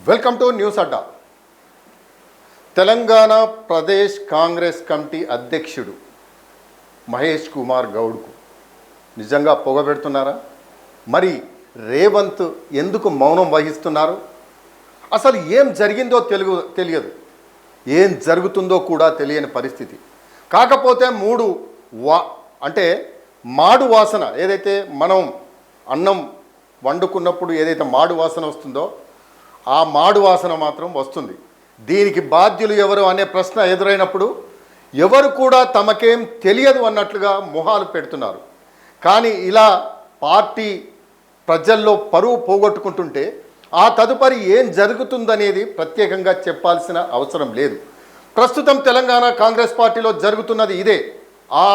Welcome to news Adda. Telangana Pradesh Congress committee అధ్యక్షుడు మహేష్ కుమార్ గౌడ్కు నిజంగా పొగబెడుతున్నారా? మరి రేవంత్ ఎందుకు మౌనం వహిస్తున్నారు? అసలు ఏం జరిగిందో తెలియదు, ఏం జరుగుతుందో కూడా తెలియని పరిస్థితి. కాకపోతే అంటే మాడు వాసన ఏదైతే మనం అన్నం వండుకున్నప్పుడు ఏదైతే మాడు వాసన వస్తుందో ఆ మాడు వాసన మాత్రం వస్తుంది. దీనికి బాధ్యులు ఎవరు అనే ప్రశ్న ఎదురైనప్పుడు ఎవరు కూడా తమకేం తెలియదు అన్నట్లుగా మొహాలు పెడుతున్నారు. కానీ ఇలా పార్టీ ప్రజల్లో పరువు పోగొట్టుకుంటుంటే ఆ తదుపరి ఏం జరుగుతుందనేది ప్రత్యేకంగా చెప్పాల్సిన అవసరం లేదు. ప్రస్తుతం తెలంగాణ కాంగ్రెస్ పార్టీలో జరుగుతున్నది ఇదే. ఆ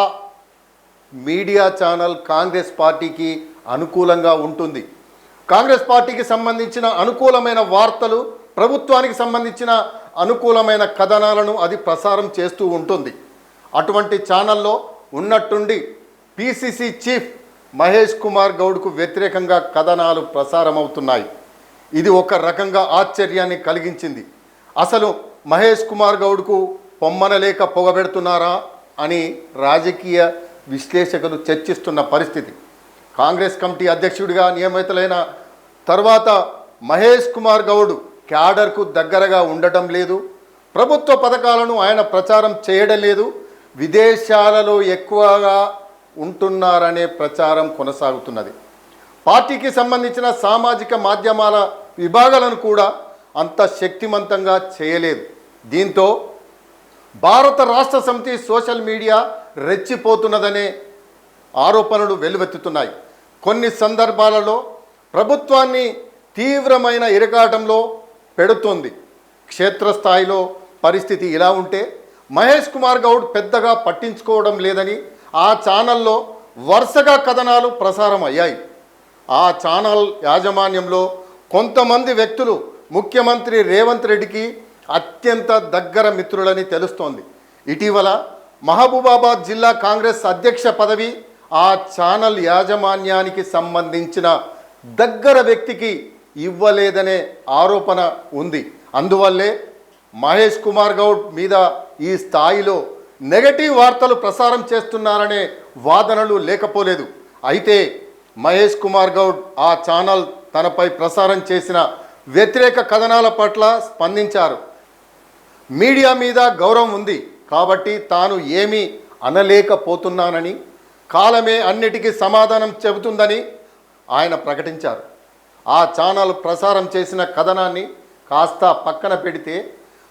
మీడియా ఛానల్ కాంగ్రెస్ పార్టీకి అనుకూలంగా ఉంటుంది. కాంగ్రెస్ పార్టీకి సంబంధించిన అనుకూలమైన వార్తలు, ప్రభుత్వానికి సంబంధించిన అనుకూలమైన కథనాలను అది ప్రసారం చేస్తూ ఉంటుంది. అటువంటి ఛానల్లో ఉన్నట్టుండి పిసిసి చీఫ్ మహేష్ కుమార్ గౌడ్కు వ్యతిరేకంగా కథనాలు ప్రసారమవుతున్నాయి. ఇది ఒక రకంగా ఆశ్చర్యాన్ని కలిగించింది. అసలు మహేష్ కుమార్ గౌడ్కు పొమ్మనలేక పొగబెడుతున్నారా అని రాజకీయ విశ్లేషకులు చర్చిస్తున్న పరిస్థితి. కాంగ్రెస్ కమిటీ అధ్యక్షుడిగా నియమితులైన తర్వాత మహేష్ కుమార్ గౌడ్ క్యాడర్కు దగ్గరగా ఉండటం లేదు, ప్రభుత్వ పథకాలను ఆయన ప్రచారం చేయడం లేదు, విదేశాలలో ఎక్కువగా ఉంటున్నారనే ప్రచారం కొనసాగుతున్నది. పార్టీకి సంబంధించిన సామాజిక మాధ్యమాల విభాగాలను కూడా అంత శక్తివంతంగా చేయలేదు. దీంతో భారత రాష్ట్ర సమితి సోషల్ మీడియా రెచ్చిపోతున్నదనే ఆరోపణలు వెల్లువెత్తుతున్నాయి. కొన్ని సందర్భాలలో ప్రభుత్వాన్ని తీవ్రమైన ఇరకాటంలో పెడుతోంది. క్షేత్రస్థాయిలో పరిస్థితి ఇలా ఉంటే మహేష్ కుమార్ గౌడ్ పెద్దగా పట్టించుకోవడం లేదని ఆ ఛానల్లో వరుసగా కథనాలు ప్రసారం అయ్యాయి. ఆ ఛానల్ యాజమాన్యంలో కొంతమంది వ్యక్తులు ముఖ్యమంత్రి రేవంత్ రెడ్డికి అత్యంత దగ్గర మిత్రులని తెలుస్తోంది. ఇటీవల మహబూబాబాద్ జిల్లా కాంగ్రెస్ అధ్యక్ష పదవి ఆ ఛానల్ యాజమాన్యానికి సంబంధించిన దగ్గర వ్యక్తికి ఇవ్వలేదనే ఆరోపణ ఉంది. అందువల్లే మహేష్ కుమార్ గౌడ్ మీద ఈ స్థాయిలో నెగటివ్ వార్తలు ప్రసారం చేస్తున్నారనే వాదనలు లేకపోలేదు. అయితే మహేష్ కుమార్ గౌడ్ ఆ ఛానల్ తనపై ప్రసారం చేసిన వ్యతిరేక కథనాల పట్ల స్పందించారు. మీడియా మీద గౌరవం ఉంది కాబట్టి తాను ఏమీ అనలేకపోతున్నానని, కాలమే అన్నిటికీ సమాధానం చెబుతుందని ఆయన ప్రకటించారు. ఆ ఛానల్ ప్రసారం చేసిన కథనాన్ని కాస్త పక్కన పెడితే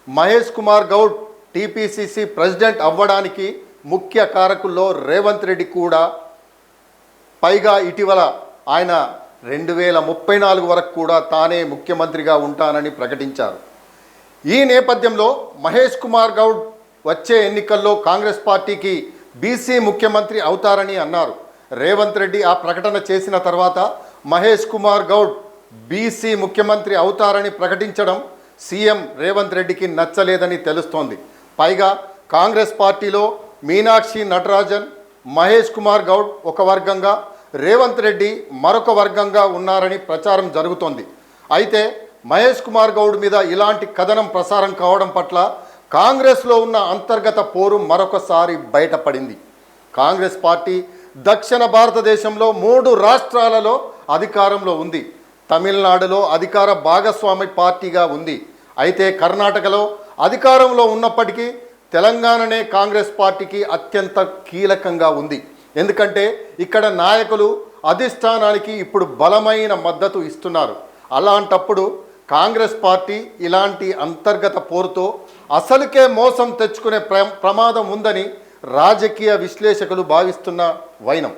మహేష్ కుమార్ గౌడ్ టీపీసీసీ ప్రెసిడెంట్ అవ్వడానికి ముఖ్య కారకుల్లో రేవంత్ రెడ్డి కూడా. పైగా ఇటీవల ఆయన 2034 వరకు కూడా తానే ముఖ్యమంత్రిగా ఉంటానని ప్రకటించారు. ఈ నేపథ్యంలో మహేష్ కుమార్ గౌడ్ వచ్చే ఎన్నికల్లో కాంగ్రెస్ పార్టీకి బీసీ ముఖ్యమంత్రి అవుతారని అన్నారు. రేవంత్ రెడ్డి ఆ ప్రకటన చేసిన తర్వాత మహేష్ కుమార్ గౌడ్ బీసీ ముఖ్యమంత్రి అవుతారని ప్రకటించడం సీఎం రేవంత్ రెడ్డికి నచ్చలేదని తెలుస్తోంది. పైగా కాంగ్రెస్ పార్టీలో మీనాక్షి నటరాజన్, మహేష్ కుమార్ గౌడ్ ఒక వర్గంగా, రేవంత్ రెడ్డి మరొక వర్గంగా ఉన్నారని ప్రచారం జరుగుతోంది. అయితే మహేష్ కుమార్ గౌడ్ మీద ఇలాంటి కథనం ప్రసారం కావడం పట్ల కాంగ్రెస్లో ఉన్న అంతర్గత పోరు మరొకసారి బయటపడింది. కాంగ్రెస్ పార్టీ దక్షిణ భారతదేశంలో 3 రాష్ట్రాలలో అధికారంలో ఉంది. తమిళనాడులో అధికార భాగస్వామి పార్టీగా ఉంది. అయితే కర్ణాటకలో అధికారంలో ఉన్నప్పటికీ తెలంగాణనే కాంగ్రెస్ పార్టీకి అత్యంత కీలకంగా ఉంది. ఎందుకంటే ఇక్కడ నాయకులు అధిష్టానానికి ఇప్పుడు బలమైన మద్దతు ఇస్తున్నారు. అలాంటప్పుడు కాంగ్రెస్ పార్టీ ఇలాంటి అంతర్గత పోరుతో అసలుకే మోసం తెచ్చుకునే ప్రమాదం ఉందని రాజకీయ విశ్లేషకులు భావిస్తున్న వైనం.